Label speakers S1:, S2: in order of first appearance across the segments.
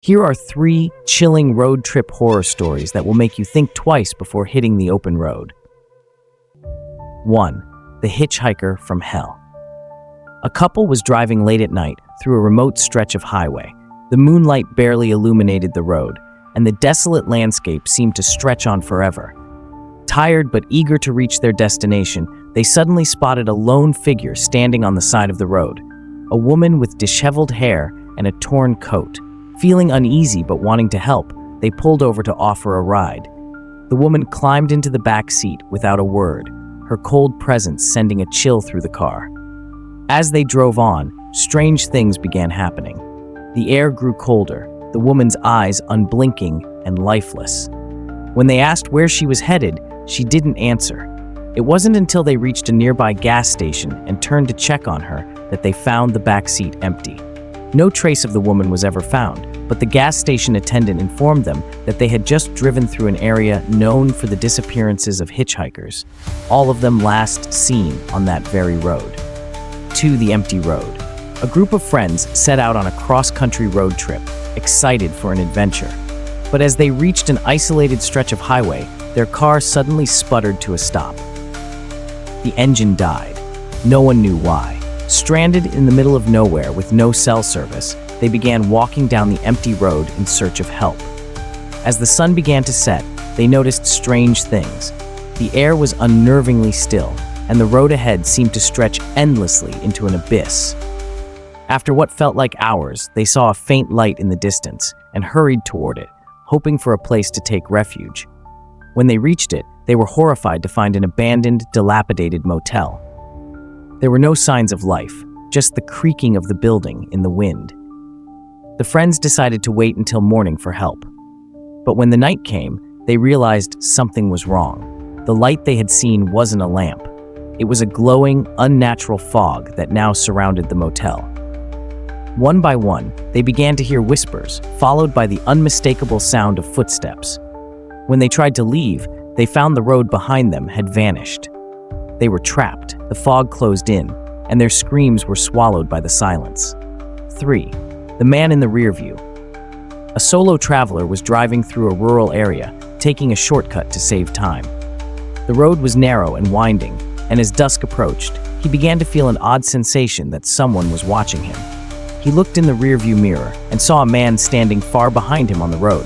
S1: Here are 3 chilling road trip horror stories that will make you think twice before hitting the open road. 1. The Hitchhiker from Hell. A couple was driving late at night through a remote stretch of highway. The moonlight barely illuminated the road, and the desolate landscape seemed to stretch on forever. Tired but eager to reach their destination, they suddenly spotted a lone figure standing on the side of the road. A woman with disheveled hair and a torn coat. Feeling uneasy but wanting to help, they pulled over to offer a ride. The woman climbed into the back seat without a word, her cold presence sending a chill through the car. As they drove on, strange things began happening. The air grew colder, the woman's eyes unblinking and lifeless. When they asked where she was headed, she didn't answer. It wasn't until they reached a nearby gas station and turned to check on her that they found the back seat empty. No trace of the woman was ever found, but the gas station attendant informed them that they had just driven through an area known for the disappearances of hitchhikers, all of them last seen on that very road. 2. The empty road. A group of friends set out on a cross-country road trip, excited for an adventure. But as they reached an isolated stretch of highway, their car suddenly sputtered to a stop. The engine died. No one knew why. Stranded in the middle of nowhere with no cell service, they began walking down the empty road in search of help. As the sun began to set, they noticed strange things. The air was unnervingly still, and the road ahead seemed to stretch endlessly into an abyss. After what felt like hours, they saw a faint light in the distance and hurried toward it, hoping for a place to take refuge. When they reached it, they were horrified to find an abandoned, dilapidated motel. There were no signs of life, just the creaking of the building in the wind. The friends decided to wait until morning for help. But when the night came, they realized something was wrong. The light they had seen wasn't a lamp. It was a glowing, unnatural fog that now surrounded the motel. One by one, they began to hear whispers, followed by the unmistakable sound of footsteps. When they tried to leave, they found the road behind them had vanished. They were trapped, the fog closed in, and their screams were swallowed by the silence. 3. The man in the rear view. A solo traveler was driving through a rural area, taking a shortcut to save time. The road was narrow and winding, and as dusk approached, he began to feel an odd sensation that someone was watching him. He looked in the rearview mirror and saw a man standing far behind him on the road.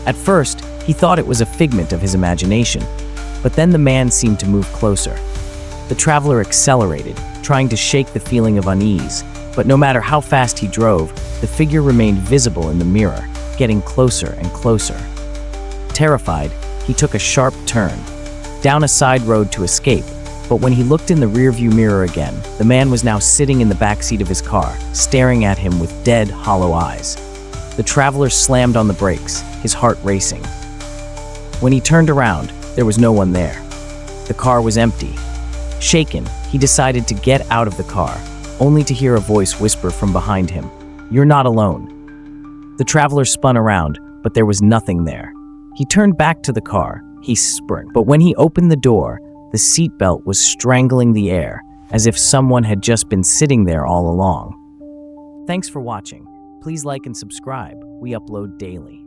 S1: At first, he thought it was a figment of his imagination, but then the man seemed to move closer. The traveler accelerated, trying to shake the feeling of unease, but no matter how fast he drove, the figure remained visible in the mirror, getting closer and closer. Terrified, he took a sharp turn, down a side road to escape, but when he looked in the rearview mirror again, the man was now sitting in the backseat of his car, staring at him with dead, hollow eyes. The traveler slammed on the brakes, his heart racing. When he turned around, there was no one there. The car was empty. Shaken, he decided to get out of the car, only to hear a voice whisper from behind him, "You're not alone." The traveler spun around, but there was nothing there. He turned back to the car, but when he opened the door, the seatbelt was strangling the air, as if someone had just been sitting there all along. Thanks for watching. Please like and subscribe. We upload daily.